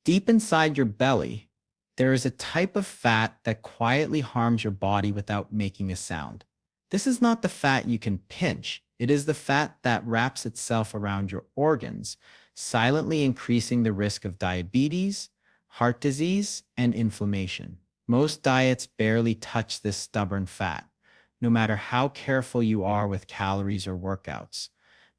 Deep inside your belly, there is a type of fat that quietly harms your body without making a sound. This is not the fat you can pinch. It is the fat that wraps itself around your organs, silently increasing the risk of diabetes, heart disease, and inflammation. Most diets barely touch this stubborn fat, no matter how careful you are with calories or workouts.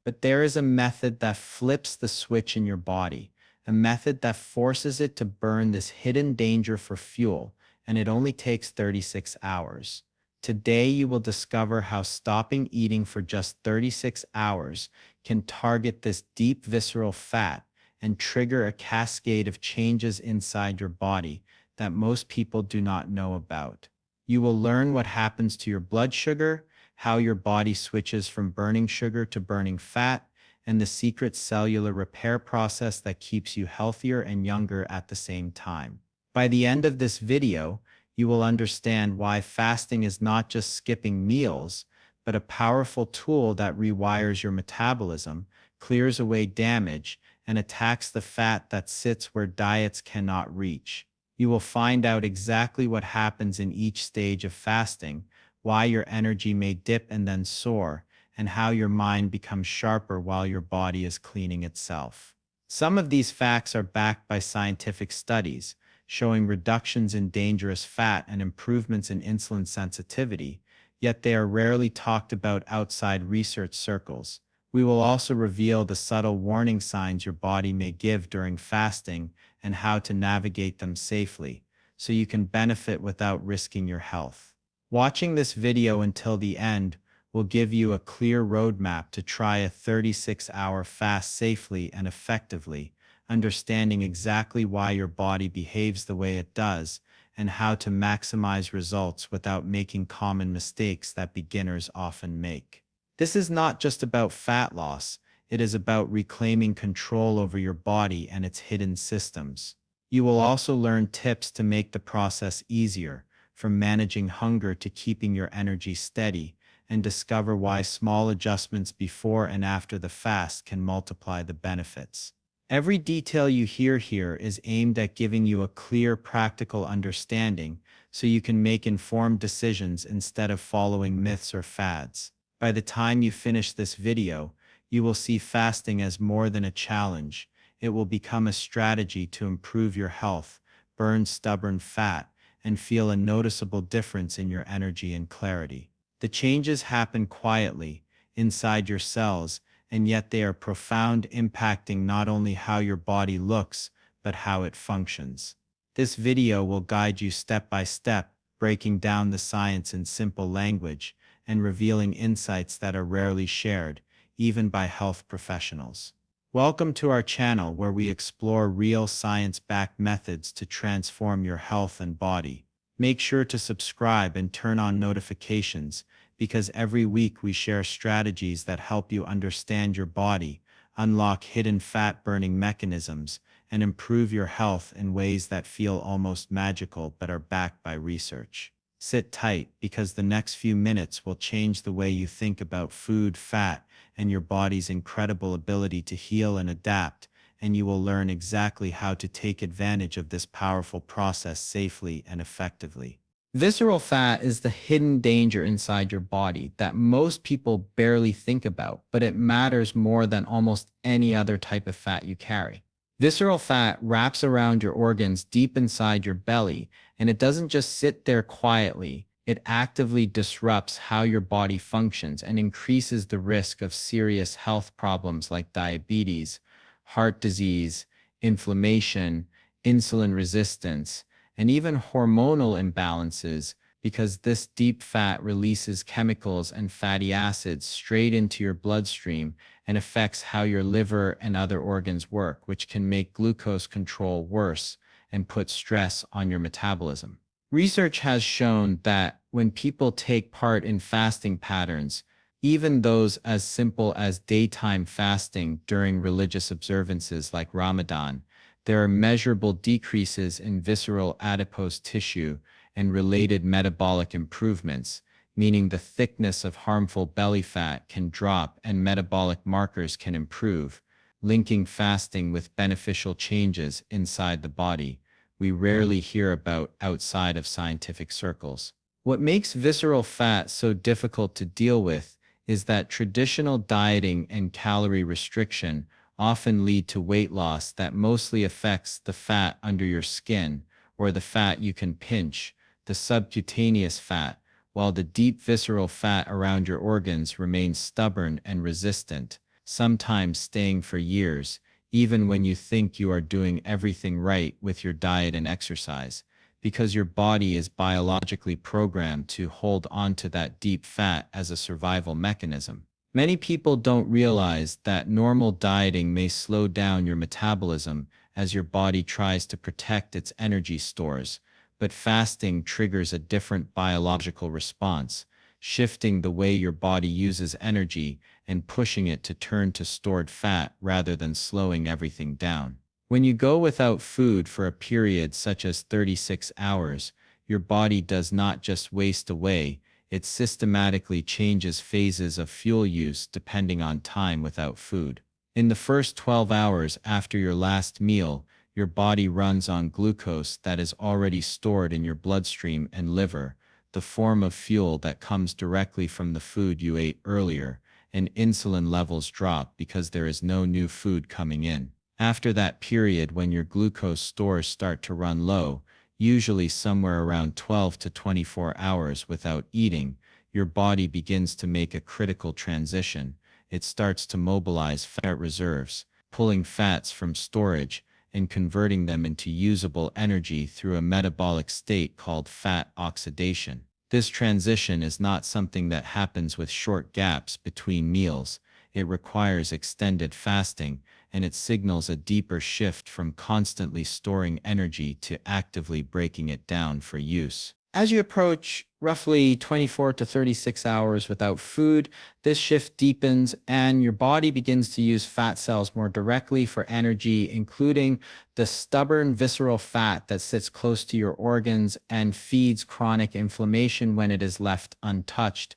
But there is a method that flips the switch in your body, a method that forces it to burn this hidden danger for fuel, and it only takes 36 hours. Today, you will discover how stopping eating for just 36 hours can target this deep visceral fat and trigger a cascade of changes inside your body that most people do not know about. You will learn what happens to your blood sugar, how your body switches from burning sugar to burning fat, and the secret cellular repair process that keeps you healthier and younger at the same time. By the end of this video, you will understand why fasting is not just skipping meals, but a powerful tool that rewires your metabolism, clears away damage, and attacks the fat that sits where diets cannot reach. You will find out exactly what happens in each stage of fasting, why your energy may dip and then soar, and how your mind becomes sharper while your body is cleaning itself. Some of these facts are backed by scientific studies, showing reductions in dangerous fat and improvements in insulin sensitivity, yet they are rarely talked about outside research circles. We will also reveal the subtle warning signs your body may give during fasting and how to navigate them safely, so you can benefit without risking your health. Watching this video until the end will give you a clear roadmap to try a 36-hour fast safely and effectively, understanding exactly why your body behaves the way it does and how to maximize results without making common mistakes that beginners often make. This is not just about fat loss, it is about reclaiming control over your body and its hidden systems. You will also learn tips to make the process easier, from managing hunger to keeping your energy steady, and discover why small adjustments before and after the fast can multiply the benefits. Every detail you hear here is aimed at giving you a clear, practical understanding so you can make informed decisions instead of following myths or fads. By the time you finish this video, you will see fasting as more than a challenge. It will become a strategy to improve your health, burn stubborn fat, and feel a noticeable difference in your energy and clarity. The changes happen quietly, inside your cells, and yet they are profound, impacting not only how your body looks, but how it functions. This video will guide you step by step, breaking down the science in simple language and revealing insights that are rarely shared, even by health professionals. Welcome to our channel where we explore real science-backed methods to transform your health and body. Make sure to subscribe and turn on notifications, because every week we share strategies that help you understand your body, unlock hidden fat-burning mechanisms, and improve your health in ways that feel almost magical but are backed by research. Sit tight, because the next few minutes will change the way you think about food, fat, and your body's incredible ability to heal and adapt, and you will learn exactly how to take advantage of this powerful process safely and effectively. Visceral fat is the hidden danger inside your body that most people barely think about, but it matters more than almost any other type of fat you carry. Visceral fat wraps around your organs deep inside your belly, and it doesn't just sit there quietly. It actively disrupts how your body functions and increases the risk of serious health problems like diabetes, heart disease, inflammation, insulin resistance, and even hormonal imbalances, because this deep fat releases chemicals and fatty acids straight into your bloodstream and affects how your liver and other organs work, which can make glucose control worse and put stress on your metabolism. Research has shown that when people take part in fasting patterns, even those as simple as daytime fasting during religious observances like Ramadan, there are measurable decreases in visceral adipose tissue and related metabolic improvements, meaning the thickness of harmful belly fat can drop and metabolic markers can improve. linking fasting with beneficial changes inside the body we rarely hear about outside of scientific circles. What makes visceral fat so difficult to deal with is that traditional dieting and calorie restriction often lead to weight loss that mostly affects the fat under your skin or the fat you can pinch, the subcutaneous fat, while the deep visceral fat around your organs remains stubborn and resistant, sometimes staying for years, even when you think you are doing everything right with your diet and exercise, because your body is biologically programmed to hold on to that deep fat as a survival mechanism. Many people don't realize that normal dieting may slow down your metabolism as your body tries to protect its energy stores, but fasting triggers a different biological response, shifting the way your body uses energy and pushing it to turn to stored fat rather than slowing everything down. When you go without food for a period such as 36 hours, your body does not just waste away, it systematically changes phases of fuel use depending on time without food. In the first 12 hours after your last meal, your body runs on glucose that is already stored in your bloodstream and liver, the form of fuel that comes directly from the food you ate earlier, and insulin levels drop because there is no new food coming in. After that period when your glucose stores start to run low, usually somewhere around 12 to 24 hours without eating, your body begins to make a critical transition. It starts to mobilize fat reserves, pulling fats from storage and converting them into usable energy through a metabolic state called fat oxidation. This transition is not something that happens with short gaps between meals. It requires extended fasting, and it signals a deeper shift from constantly storing energy to actively breaking it down for use. As you approach roughly 24 to 36 hours without food, this shift deepens and your body begins to use fat cells more directly for energy, including the stubborn visceral fat that sits close to your organs and feeds chronic inflammation when it is left untouched.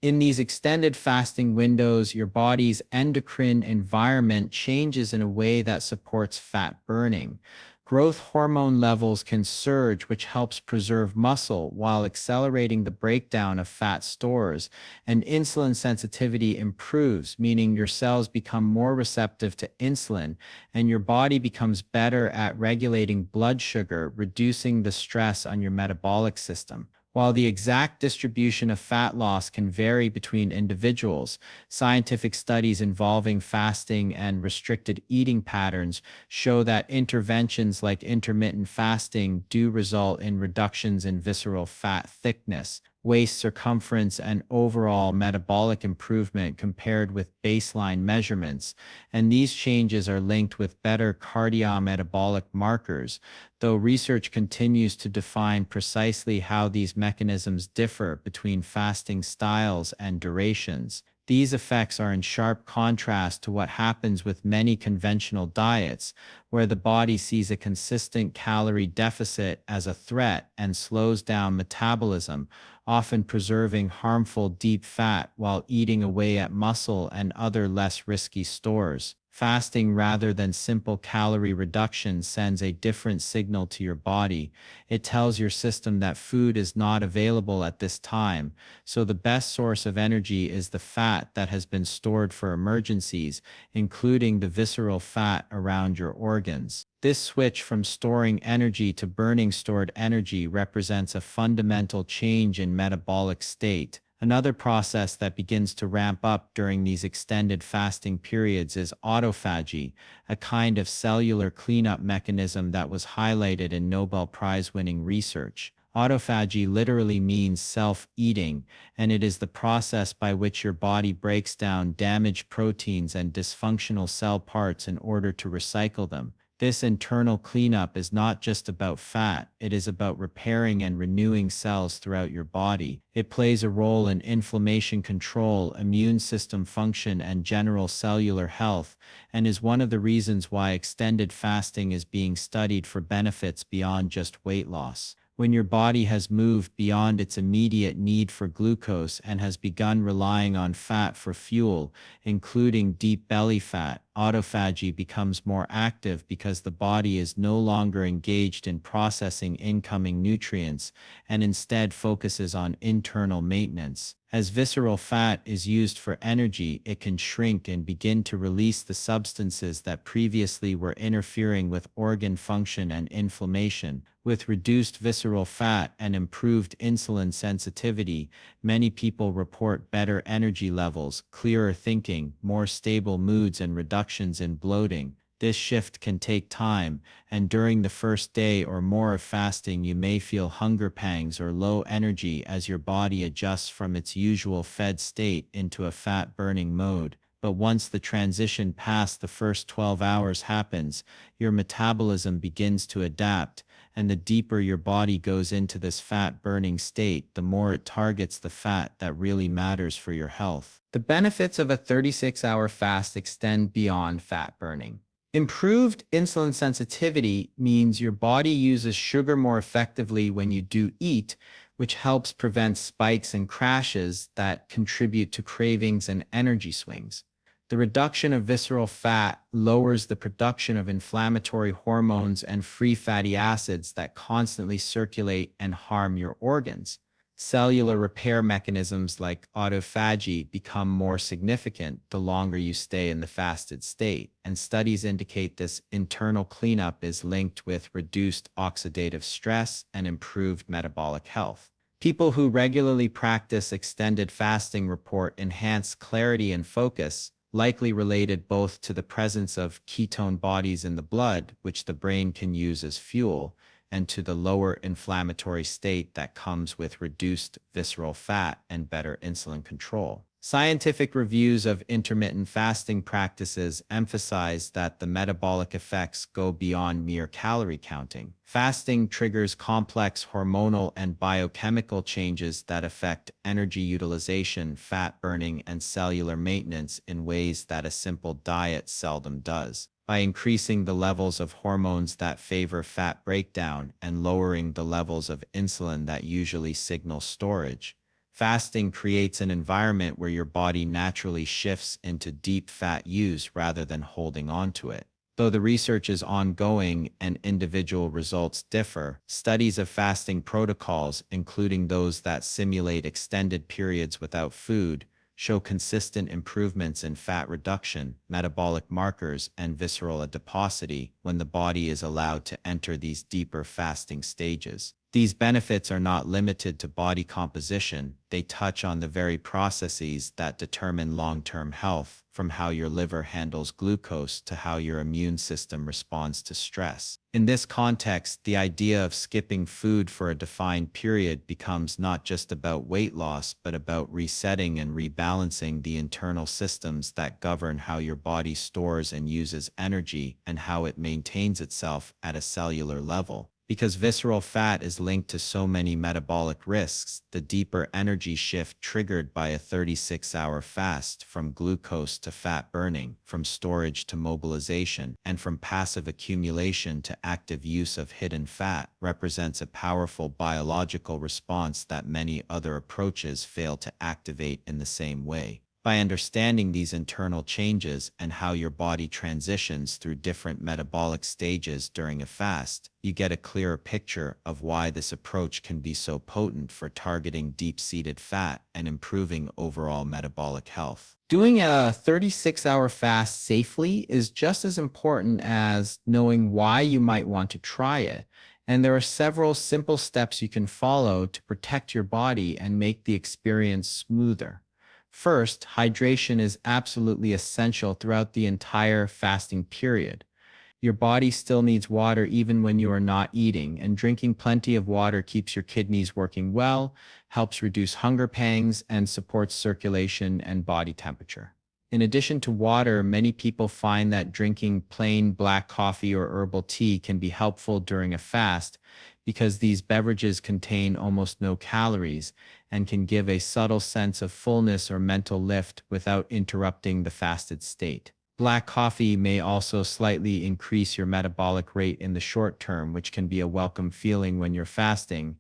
In these extended fasting windows, your body's endocrine environment changes in a way that supports fat burning. Growth hormone levels can surge, which helps preserve muscle while accelerating the breakdown of fat stores. And insulin sensitivity improves, meaning your cells become more receptive to insulin, and your body becomes better at regulating blood sugar, reducing the stress on your metabolic system. While the exact distribution of fat loss can vary between individuals, scientific studies involving fasting and restricted eating patterns show that interventions like intermittent fasting do result in reductions in visceral fat thickness, waist circumference, and overall metabolic improvement compared with baseline measurements. And these changes are linked with better cardiometabolic markers, though research continues to define precisely how these mechanisms differ between fasting styles and durations. These effects are in sharp contrast to what happens with many conventional diets, where the body sees a consistent calorie deficit as a threat and slows down metabolism, often preserving harmful deep fat while eating away at muscle and other less risky stores. Fasting rather than simple calorie reduction sends a different signal to your body. It tells your system that food is not available at this time, so the best source of energy is the fat that has been stored for emergencies, including the visceral fat around your organs. This switch from storing energy to burning stored energy represents a fundamental change in metabolic state. Another process that begins to ramp up during these extended fasting periods is autophagy, a kind of cellular cleanup mechanism that was highlighted in Nobel Prize-winning research. Autophagy literally means self-eating, and it is the process by which your body breaks down damaged proteins and dysfunctional cell parts in order to recycle them. This internal cleanup is not just about fat, it is about repairing and renewing cells throughout your body. It plays a role in inflammation control, immune system function, and general cellular health, and is one of the reasons why extended fasting is being studied for benefits beyond just weight loss. When your body has moved beyond its immediate need for glucose and has begun relying on fat for fuel, including deep belly fat, autophagy becomes more active because the body is no longer engaged in processing incoming nutrients and instead focuses on internal maintenance. As visceral fat is used for energy, it can shrink and begin to release the substances that previously were interfering with organ function and inflammation. With reduced visceral fat and improved insulin sensitivity, many people report better energy levels, clearer thinking, more stable moods, and reductions in bloating. This shift can take time, and during the first day or more of fasting, you may feel hunger pangs or low energy as your body adjusts from its usual fed state into a fat-burning mode. But once the transition past the first 12 hours happens, your metabolism begins to adapt, and the deeper your body goes into this fat-burning state, the more it targets the fat that really matters for your health. The benefits of a 36-hour fast extend beyond fat burning. Improved insulin sensitivity means your body uses sugar more effectively when you do eat, which helps prevent spikes and crashes that contribute to cravings and energy swings. The reduction of visceral fat lowers the production of inflammatory hormones and free fatty acids that constantly circulate and harm your organs. Cellular repair mechanisms like autophagy become more significant the longer you stay in the fasted state, and studies indicate this internal cleanup is linked with reduced oxidative stress and improved metabolic health. People who regularly practice extended fasting report enhanced clarity and focus, likely related both to the presence of ketone bodies in the blood, which the brain can use as fuel, and to the lower inflammatory state that comes with reduced visceral fat and better insulin control. Scientific reviews of intermittent fasting practices emphasize that the metabolic effects go beyond mere calorie counting. Fasting triggers complex hormonal and biochemical changes that affect energy utilization, fat burning, and cellular maintenance in ways that a simple diet seldom does. By increasing the levels of hormones that favor fat breakdown and lowering the levels of insulin that usually signal storage, fasting creates an environment where your body naturally shifts into deep fat use rather than holding on to it. Though the research is ongoing and individual results differ, studies of fasting protocols, including those that simulate extended periods without food, show consistent improvements in fat reduction, metabolic markers, and visceral adiposity when the body is allowed to enter these deeper fasting stages. These benefits are not limited to body composition. They touch on the very processes that determine long-term health, from how your liver handles glucose to how your immune system responds to stress. In this context, the idea of skipping food for a defined period becomes not just about weight loss, but about resetting and rebalancing the internal systems that govern how your body stores and uses energy and how it maintains itself at a cellular level. Because visceral fat is linked to so many metabolic risks, the deeper energy shift triggered by a 36-hour fast, from glucose to fat burning, from storage to mobilization, and from passive accumulation to active use of hidden fat, represents a powerful biological response that many other approaches fail to activate in the same way. By understanding these internal changes and how your body transitions through different metabolic stages during a fast, you get a clearer picture of why this approach can be so potent for targeting deep-seated fat and improving overall metabolic health. Doing a 36-hour fast safely is just as important as knowing why you might want to try it. And there are several simple steps you can follow to protect your body and make the experience smoother. First, hydration is absolutely essential throughout the entire fasting period. Your body still needs water even when you are not eating, and drinking plenty of water keeps your kidneys working well, helps reduce hunger pangs, and supports circulation and body temperature. In addition to water, many people find that drinking plain black coffee or herbal tea can be helpful during a fast because these beverages contain almost no calories and can give a subtle sense of fullness or mental lift without interrupting the fasted state. Black coffee may also slightly increase your metabolic rate in the short term, which can be a welcome feeling when you're fasting,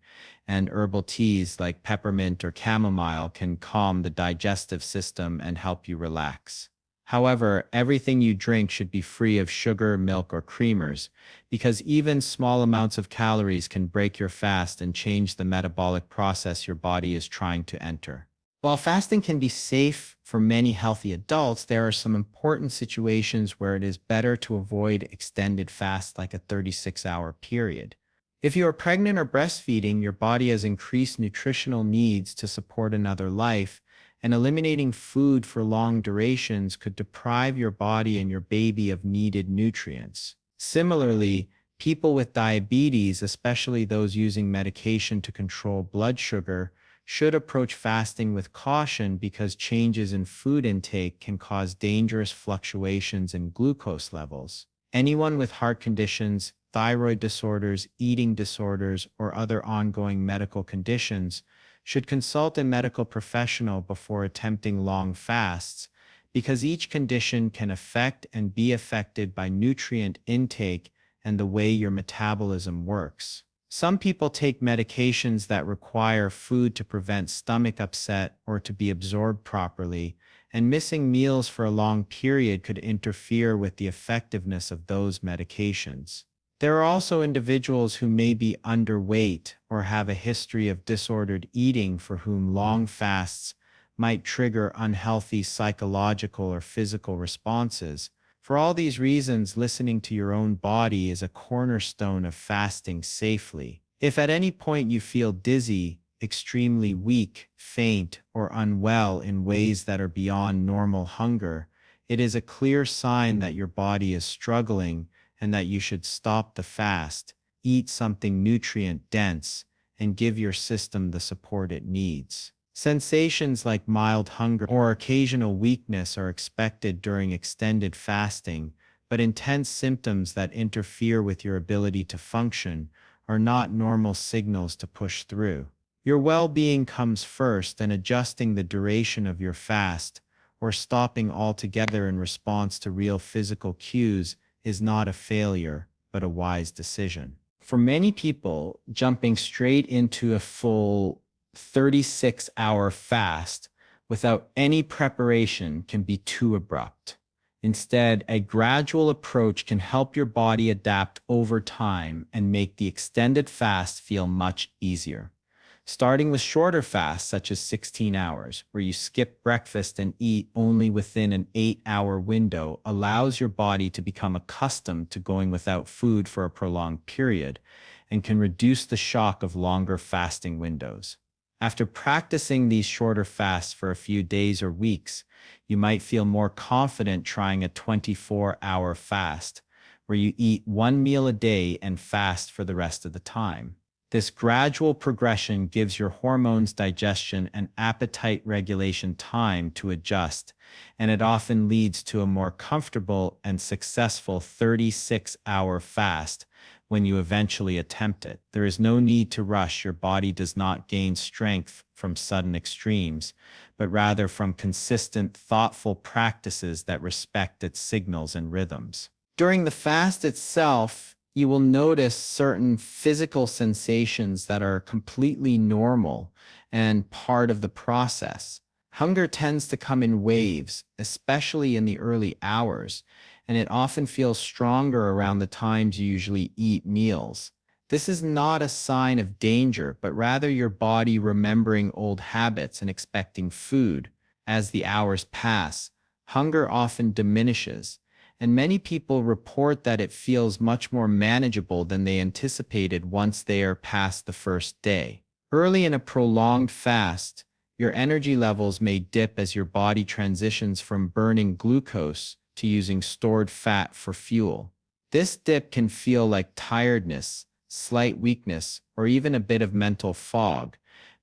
and herbal teas like peppermint or chamomile can calm the digestive system and help you relax. However, everything you drink should be free of sugar, milk, or creamers, because even small amounts of calories can break your fast and change the metabolic process your body is trying to enter. While fasting can be safe for many healthy adults, there are some important situations where it is better to avoid extended fasts like a 36-hour period. If you are pregnant or breastfeeding, your body has increased nutritional needs to support another life, and eliminating food for long durations could deprive your body and your baby of needed nutrients. Similarly, people with diabetes, especially those using medication to control blood sugar, should approach fasting with caution because changes in food intake can cause dangerous fluctuations in glucose levels. Anyone with heart conditions, thyroid disorders, eating disorders, or other ongoing medical conditions should consult a medical professional before attempting long fasts, because each condition can affect and be affected by nutrient intake and the way your metabolism works. Some people take medications that require food to prevent stomach upset or to be absorbed properly, and missing meals for a long period could interfere with the effectiveness of those medications. There are also individuals who may be underweight or have a history of disordered eating for whom long fasts might trigger unhealthy psychological or physical responses. For all these reasons, listening to your own body is a cornerstone of fasting safely. If at any point you feel dizzy, extremely weak, faint, or unwell in ways that are beyond normal hunger, it is a clear sign that your body is struggling and that you should stop the fast, eat something nutrient-dense, and give your system the support it needs. Sensations like mild hunger or occasional weakness are expected during extended fasting, but intense symptoms that interfere with your ability to function are not normal signals to push through. Your well-being comes first, and adjusting the duration of your fast or stopping altogether in response to real physical cues is not a failure, but a wise decision. For many people, jumping straight into a full 36-hour fast without any preparation can be too abrupt. Instead, a gradual approach can help your body adapt over time and make the extended fast feel much easier. Starting with shorter fasts, such as 16 hours, where you skip breakfast and eat only within an 8-hour window, allows your body to become accustomed to going without food for a prolonged period and can reduce the shock of longer fasting windows. After practicing these shorter fasts for a few days or weeks, you might feel more confident trying a 24-hour fast, where you eat one meal a day and fast for the rest of the time. This gradual progression gives your hormones, digestion, and appetite regulation time to adjust, and it often leads to a more comfortable and successful 36-hour fast when you eventually attempt it. There is no need to rush. Your body does not gain strength from sudden extremes, but rather from consistent, thoughtful practices that respect its signals and rhythms. During the fast itself, you will notice certain physical sensations that are completely normal and part of the process. Hunger tends to come in waves, especially in the early hours, and it often feels stronger around the times you usually eat meals. This is not a sign of danger, but rather your body remembering old habits and expecting food. As the hours pass, hunger often diminishes, and many people report that it feels much more manageable than they anticipated once they are past the first day. Early in a prolonged fast, your energy levels may dip as your body transitions from burning glucose to using stored fat for fuel. This dip can feel like tiredness, slight weakness, or even a bit of mental fog,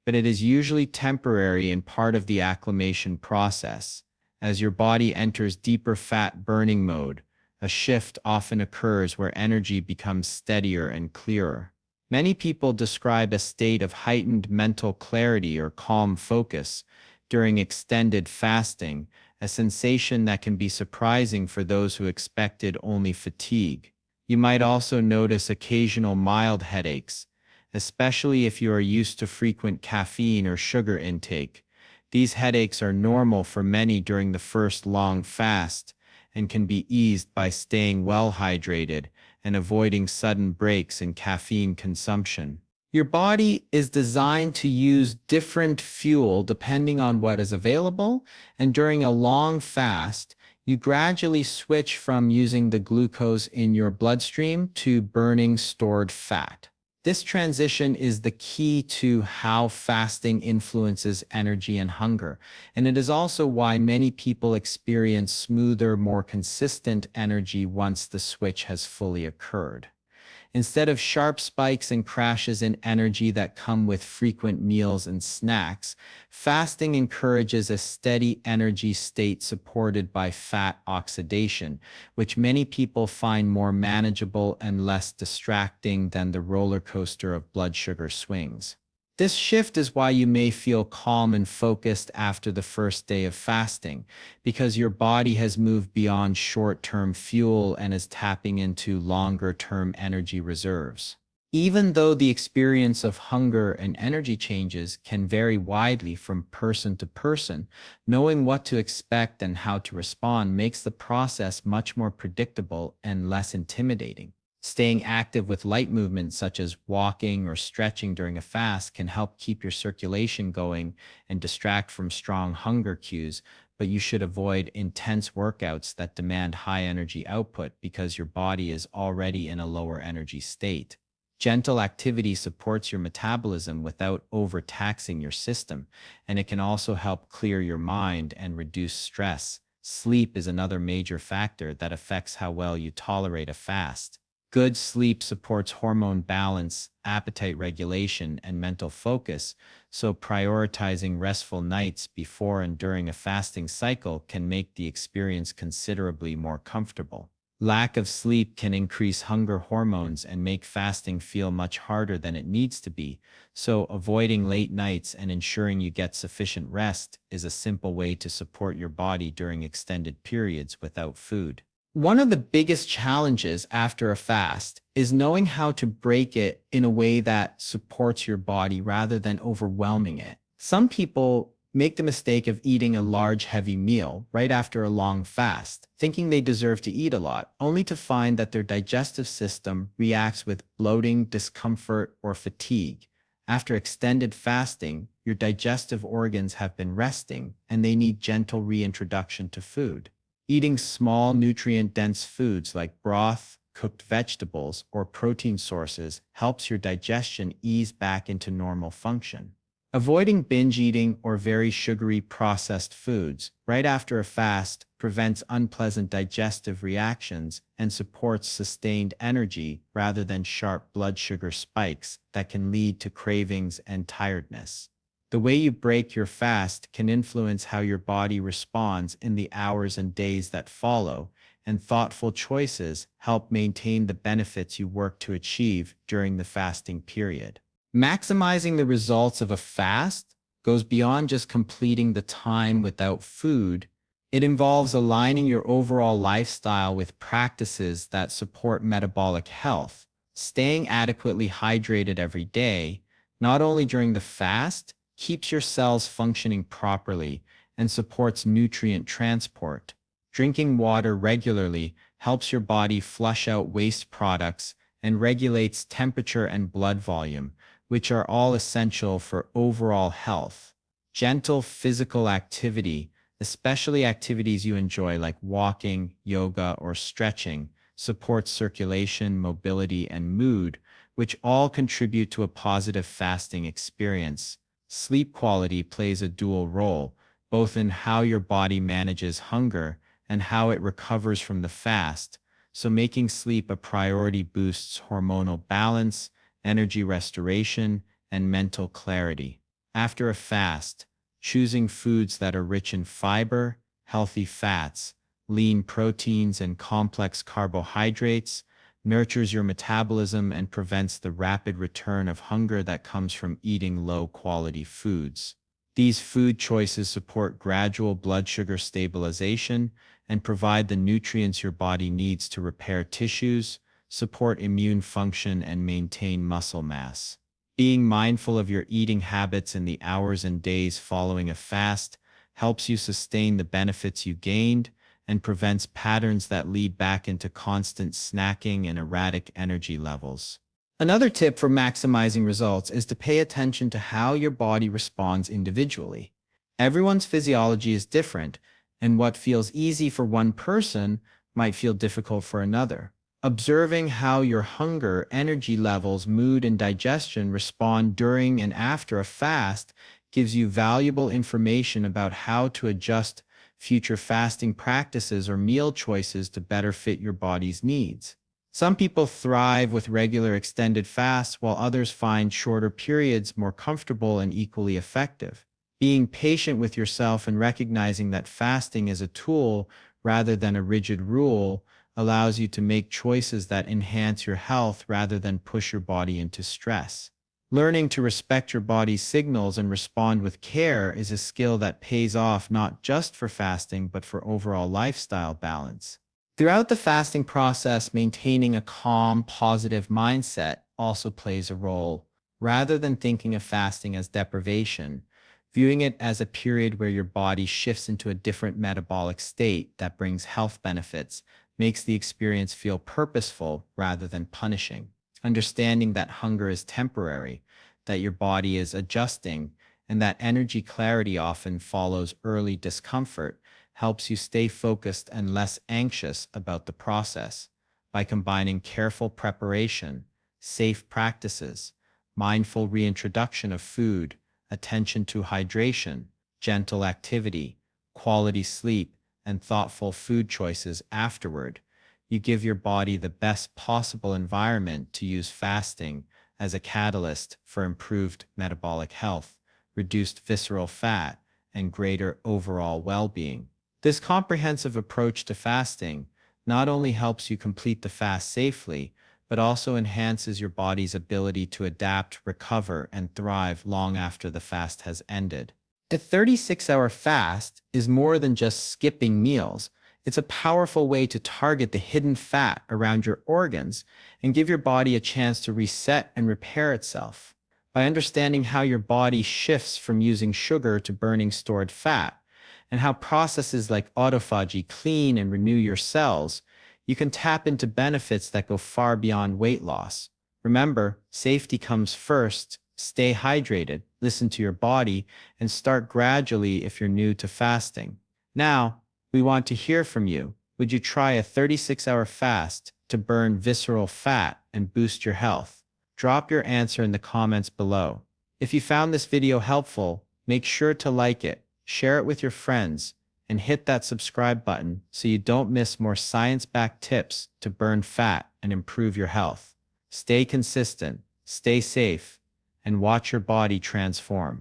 but it is usually temporary and part of the acclimation process. As your body enters deeper fat burning mode, a shift often occurs where energy becomes steadier and clearer. Many people describe a state of heightened mental clarity or calm focus during extended fasting, a sensation that can be surprising for those who expected only fatigue. You might also notice occasional mild headaches, especially if you are used to frequent caffeine or sugar intake, These headaches are normal for many during the first long fast and can be eased by staying well hydrated and avoiding sudden breaks in caffeine consumption. Your body is designed to use different fuel depending on what is available, and during a long fast, you gradually switch from using the glucose in your bloodstream to burning stored fat. This transition is the key to how fasting influences energy and hunger, and it is also why many people experience smoother, more consistent energy once the switch has fully occurred. Instead of sharp spikes and crashes in energy that come with frequent meals and snacks, fasting encourages a steady energy state supported by fat oxidation, which many people find more manageable and less distracting than the roller coaster of blood sugar swings. This shift is why you may feel calm and focused after the first day of fasting, because your body has moved beyond short-term fuel and is tapping into longer-term energy reserves. Even though the experience of hunger and energy changes can vary widely from person to person, knowing what to expect and how to respond makes the process much more predictable and less intimidating. Staying active with light movements such as walking or stretching during a fast can help keep your circulation going and distract from strong hunger cues, but you should avoid intense workouts that demand high energy output because your body is already in a lower energy state. Gentle activity supports your metabolism without overtaxing your system, and it can also help clear your mind and reduce stress. Sleep is another major factor that affects how well you tolerate a fast. Good sleep supports hormone balance, appetite regulation, and mental focus, so prioritizing restful nights before and during a fasting cycle can make the experience considerably more comfortable. Lack of sleep can increase hunger hormones and make fasting feel much harder than it needs to be, so avoiding late nights and ensuring you get sufficient rest is a simple way to support your body during extended periods without food. One of the biggest challenges after a fast is knowing how to break it in a way that supports your body rather than overwhelming it. Some people make the mistake of eating a large, heavy meal right after a long fast, thinking they deserve to eat a lot, only to find that their digestive system reacts with bloating, discomfort, or fatigue. After extended fasting, your digestive organs have been resting, and they need gentle reintroduction to food. Eating small, nutrient-dense foods like broth, cooked vegetables, or protein sources helps your digestion ease back into normal function. Avoiding binge eating or very sugary processed foods right after a fast prevents unpleasant digestive reactions and supports sustained energy rather than sharp blood sugar spikes that can lead to cravings and tiredness. The way you break your fast can influence how your body responds in the hours and days that follow, and thoughtful choices help maintain the benefits you work to achieve during the fasting period. Maximizing the results of a fast goes beyond just completing the time without food. It involves aligning your overall lifestyle with practices that support metabolic health, staying adequately hydrated every day, not only during the fast, keeps your cells functioning properly and supports nutrient transport. Drinking water regularly helps your body flush out waste products and regulates temperature and blood volume, which are all essential for overall health. Gentle physical activity, especially activities you enjoy like walking, yoga, or stretching, supports circulation, mobility, and mood, which all contribute to a positive fasting experience. Sleep quality plays a dual role, both in how your body manages hunger and how it recovers from the fast, so making sleep a priority boosts hormonal balance, energy restoration, and mental clarity. After a fast, choosing foods that are rich in fiber, healthy fats, lean proteins, and complex carbohydrates nurtures your metabolism and prevents the rapid return of hunger that comes from eating low-quality foods. These food choices support gradual blood sugar stabilization and provide the nutrients your body needs to repair tissues, support immune function, and maintain muscle mass. Being mindful of your eating habits in the hours and days following a fast helps you sustain the benefits you gained and prevents patterns that lead back into constant snacking and erratic energy levels. Another tip for maximizing results is to pay attention to how your body responds individually. Everyone's physiology is different, and what feels easy for one person might feel difficult for another. Observing how your hunger, energy levels, mood, and digestion respond during and after a fast gives you valuable information about how to adjust future fasting practices or meal choices to better fit your body's needs. Some people thrive with regular extended fasts, while others find shorter periods more comfortable and equally effective. Being patient with yourself and recognizing that fasting is a tool rather than a rigid rule allows you to make choices that enhance your health rather than push your body into stress. Learning to respect your body's signals and respond with care is a skill that pays off not just for fasting, but for overall lifestyle balance. Throughout the fasting process, maintaining a calm, positive mindset also plays a role. Rather than thinking of fasting as deprivation, viewing it as a period where your body shifts into a different metabolic state that brings health benefits makes the experience feel purposeful rather than punishing. Understanding that hunger is temporary, that your body is adjusting, and that energy clarity often follows early discomfort helps you stay focused and less anxious about the process. By combining careful preparation, safe practices, mindful reintroduction of food, attention to hydration, gentle activity, quality sleep, and thoughtful food choices afterward, you give your body the best possible environment to use fasting as a catalyst for improved metabolic health, reduced visceral fat, and greater overall well-being. This comprehensive approach to fasting not only helps you complete the fast safely, but also enhances your body's ability to adapt, recover, and thrive long after the fast has ended. The 36-hour fast is more than just skipping meals. It's a powerful way to target the hidden fat around your organs and give your body a chance to reset and repair itself. By understanding how your body shifts from using sugar to burning stored fat, and how processes like autophagy clean and renew your cells, you can tap into benefits that go far beyond weight loss. Remember, safety comes first. Stay hydrated, listen to your body, and start gradually if you're new to fasting. Now, we want to hear from you. Would you try a 36-hour fast to burn visceral fat and boost your health? Drop your answer in the comments below. If you found this video helpful, make sure to like it, share it with your friends, and hit that subscribe button so you don't miss more science-backed tips to burn fat and improve your health. Stay consistent, stay safe, and watch your body transform.